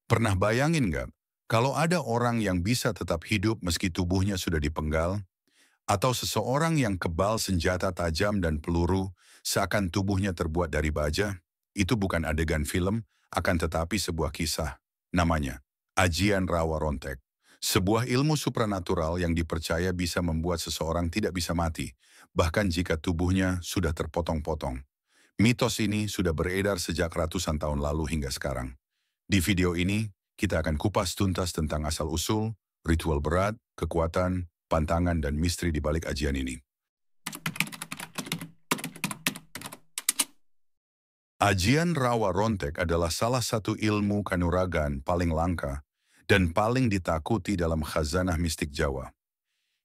Pernah bayangin nggak, kalau ada orang yang bisa tetap hidup meski tubuhnya sudah dipenggal, atau seseorang yang kebal senjata tajam dan peluru, seakan tubuhnya terbuat dari baja? Itu bukan adegan film, akan tetapi sebuah kisah. Namanya, Ajian Rawa Rontek. Sebuah ilmu supranatural yang dipercaya bisa membuat seseorang tidak bisa mati, bahkan jika tubuhnya sudah terpotong-potong. Mitos ini sudah beredar sejak ratusan tahun lalu hingga sekarang. Di video ini, kita akan kupas tuntas tentang asal-usul, ritual berat, kekuatan, pantangan, dan misteri di balik ajian ini. Ajian Rawa Rontek adalah salah satu ilmu kanuragan paling langka dan paling ditakuti dalam khazanah mistik Jawa.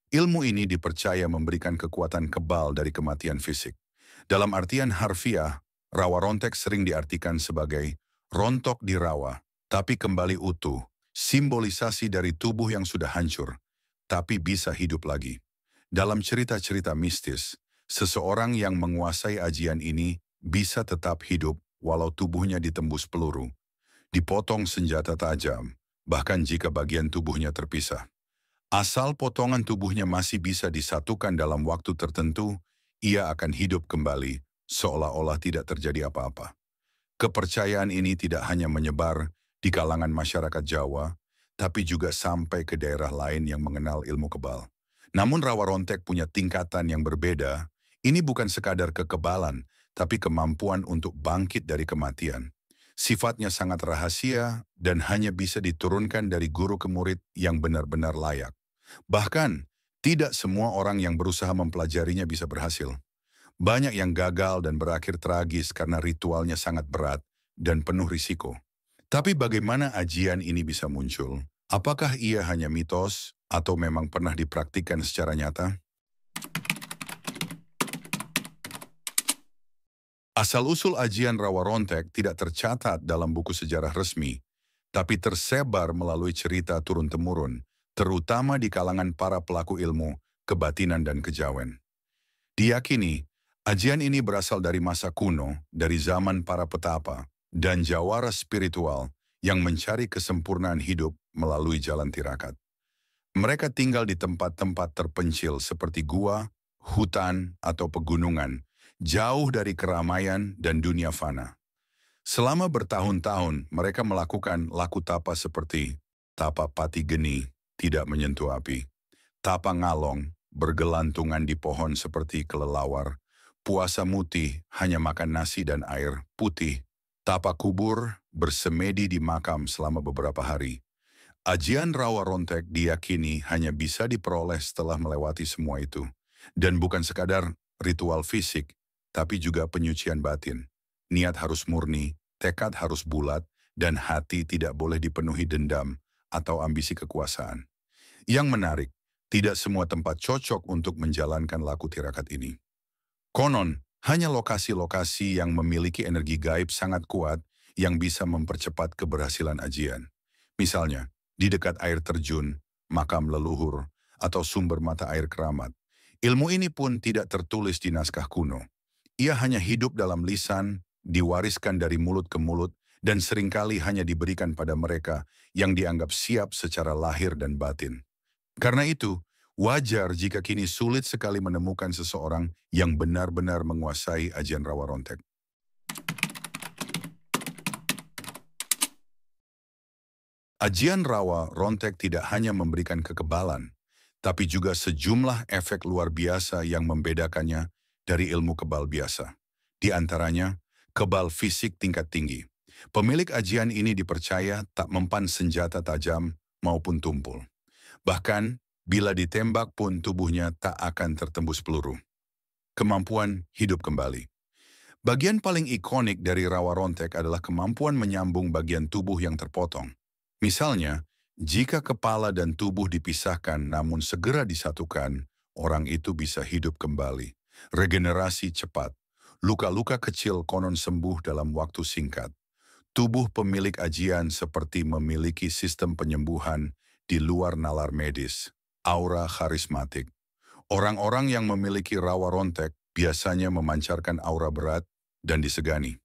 Ilmu ini dipercaya memberikan kekuatan kebal dari kematian fisik. Dalam artian harfiah, rawa rontek sering diartikan sebagai rontok di rawa, tapi kembali utuh, simbolisasi dari tubuh yang sudah hancur, tapi bisa hidup lagi. Dalam cerita-cerita mistis, seseorang yang menguasai ajian ini bisa tetap hidup walau tubuhnya ditembus peluru, dipotong senjata tajam, bahkan jika bagian tubuhnya terpisah. Asal potongan tubuhnya masih bisa disatukan dalam waktu tertentu, ia akan hidup kembali, seolah-olah tidak terjadi apa-apa. Kepercayaan ini tidak hanya menyebar di kalangan masyarakat Jawa, tapi juga sampai ke daerah lain yang mengenal ilmu kebal. Namun rawa rontek punya tingkatan yang berbeda. Ini bukan sekadar kekebalan, tapi kemampuan untuk bangkit dari kematian. Sifatnya sangat rahasia dan hanya bisa diturunkan dari guru ke murid yang benar-benar layak. Bahkan, tidak semua orang yang berusaha mempelajarinya bisa berhasil. Banyak yang gagal dan berakhir tragis karena ritualnya sangat berat dan penuh risiko. Tapi bagaimana ajian ini bisa muncul? Apakah ia hanya mitos atau memang pernah dipraktikkan secara nyata? Asal-usul ajian rawa rontek tidak tercatat dalam buku sejarah resmi, tapi tersebar melalui cerita turun-temurun, terutama di kalangan para pelaku ilmu, kebatinan dan kejawen. Diyakini, ajian ini berasal dari masa kuno, dari zaman para petapa, dan jawara spiritual yang mencari kesempurnaan hidup melalui jalan tirakat. Mereka tinggal di tempat-tempat terpencil seperti gua, hutan, atau pegunungan, jauh dari keramaian dan dunia fana. Selama bertahun-tahun, mereka melakukan laku tapa seperti tapa pati geni, tidak menyentuh api, tapa ngalong, bergelantungan di pohon seperti kelelawar, puasa mutih, hanya makan nasi dan air putih, tapa kubur, bersemedi di makam selama beberapa hari. Ajian rawa rontek diyakini hanya bisa diperoleh setelah melewati semua itu. Dan bukan sekadar ritual fisik, tapi juga penyucian batin. Niat harus murni, tekad harus bulat, dan hati tidak boleh dipenuhi dendam atau ambisi kekuasaan. Yang menarik, tidak semua tempat cocok untuk menjalankan laku tirakat ini. Konon, hanya lokasi-lokasi yang memiliki energi gaib sangat kuat yang bisa mempercepat keberhasilan ajian. Misalnya, di dekat air terjun, makam leluhur, atau sumber mata air keramat. Ilmu ini pun tidak tertulis di naskah kuno. Ia hanya hidup dalam lisan, diwariskan dari mulut ke mulut, dan seringkali hanya diberikan pada mereka yang dianggap siap secara lahir dan batin. Karena itu, wajar jika kini sulit sekali menemukan seseorang yang benar-benar menguasai ajian rawa rontek. Ajian rawa rontek tidak hanya memberikan kekebalan, tapi juga sejumlah efek luar biasa yang membedakannya dari ilmu kebal biasa. Di antaranya, kebal fisik tingkat tinggi. Pemilik ajian ini dipercaya tak mempan senjata tajam maupun tumpul. Bahkan, bila ditembak pun tubuhnya tak akan tertembus peluru. Kemampuan hidup kembali. Bagian paling ikonik dari rawa rontek adalah kemampuan menyambung bagian tubuh yang terpotong. Misalnya, jika kepala dan tubuh dipisahkan namun segera disatukan, orang itu bisa hidup kembali. Regenerasi cepat. Luka-luka kecil konon sembuh dalam waktu singkat. Tubuh pemilik ajian seperti memiliki sistem penyembuhan di luar nalar medis. Aura karismatik. Orang-orang yang memiliki rawa rontek biasanya memancarkan aura berat dan disegani.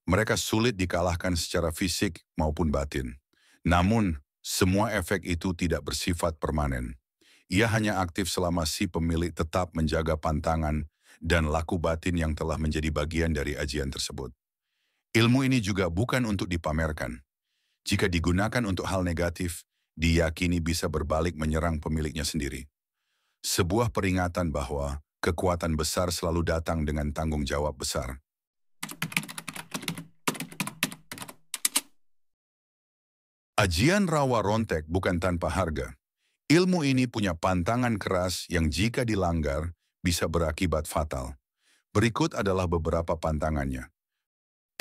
Mereka sulit dikalahkan secara fisik maupun batin. Namun, semua efek itu tidak bersifat permanen. Ia hanya aktif selama si pemilik tetap menjaga pantangan dan laku batin yang telah menjadi bagian dari ajian tersebut. Ilmu ini juga bukan untuk dipamerkan. Jika digunakan untuk hal negatif, diyakini bisa berbalik menyerang pemiliknya sendiri. Sebuah peringatan bahwa kekuatan besar selalu datang dengan tanggung jawab besar. Ajian rawa rontek bukan tanpa harga. Ilmu ini punya pantangan keras yang jika dilanggar bisa berakibat fatal. Berikut adalah beberapa pantangannya.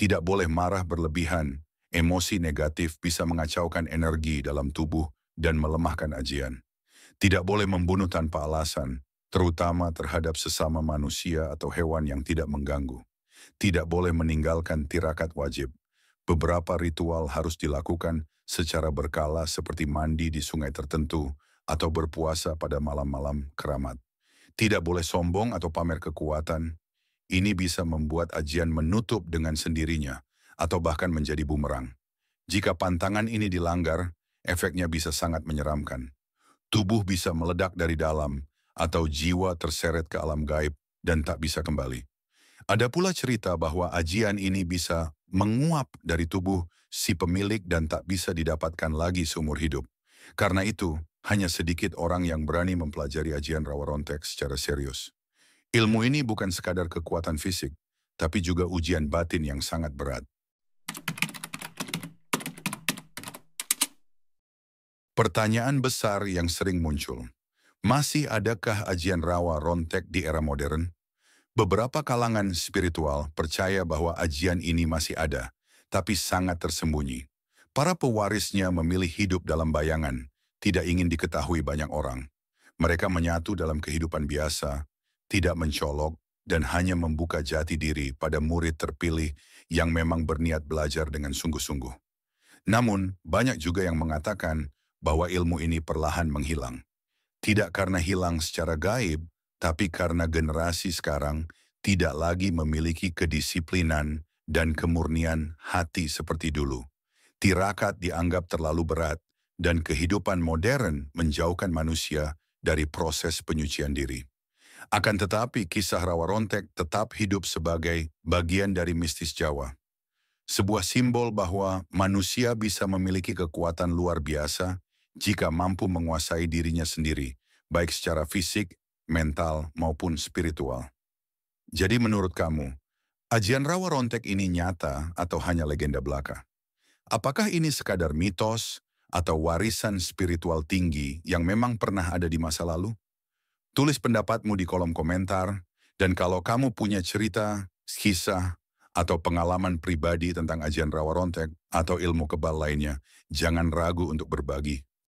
Tidak boleh marah berlebihan. Emosi negatif bisa mengacaukan energi dalam tubuh dan melemahkan ajian. Tidak boleh membunuh tanpa alasan, terutama terhadap sesama manusia atau hewan yang tidak mengganggu. Tidak boleh meninggalkan tirakat wajib. Beberapa ritual harus dilakukan secara berkala seperti mandi di sungai tertentu atau berpuasa pada malam-malam keramat. Tidak boleh sombong atau pamer kekuatan. Ini bisa membuat ajian menutup dengan sendirinya atau bahkan menjadi bumerang. Jika pantangan ini dilanggar, efeknya bisa sangat menyeramkan. Tubuh bisa meledak dari dalam atau jiwa terseret ke alam gaib dan tak bisa kembali. Ada pula cerita bahwa ajian ini bisa menguap dari tubuh si pemilik dan tak bisa didapatkan lagi seumur hidup. Karena itu, hanya sedikit orang yang berani mempelajari ajian rawa rontek secara serius. Ilmu ini bukan sekadar kekuatan fisik, tapi juga ujian batin yang sangat berat. Pertanyaan besar yang sering muncul. Masih adakah ajian rawa rontek di era modern? Beberapa kalangan spiritual percaya bahwa ajian ini masih ada, tapi sangat tersembunyi. Para pewarisnya memilih hidup dalam bayangan, tidak ingin diketahui banyak orang. Mereka menyatu dalam kehidupan biasa, tidak mencolok, dan hanya membuka jati diri pada murid terpilih yang memang berniat belajar dengan sungguh-sungguh. Namun, banyak juga yang mengatakan bahwa ilmu ini perlahan menghilang. Tidak karena hilang secara gaib, tapi karena generasi sekarang tidak lagi memiliki kedisiplinan dan kemurnian hati seperti dulu. Tirakat dianggap terlalu berat, dan kehidupan modern menjauhkan manusia dari proses penyucian diri. Akan tetapi, kisah rawa rontek tetap hidup sebagai bagian dari mistis Jawa. Sebuah simbol bahwa manusia bisa memiliki kekuatan luar biasa jika mampu menguasai dirinya sendiri, baik secara fisik, mental, maupun spiritual. Jadi menurut kamu, ajian rawa rontek ini nyata atau hanya legenda belaka? Apakah ini sekadar mitos atau warisan spiritual tinggi yang memang pernah ada di masa lalu? Tulis pendapatmu di kolom komentar, dan kalau kamu punya cerita, kisah, atau pengalaman pribadi tentang ajian rawa rontek atau ilmu kebal lainnya, jangan ragu untuk berbagi.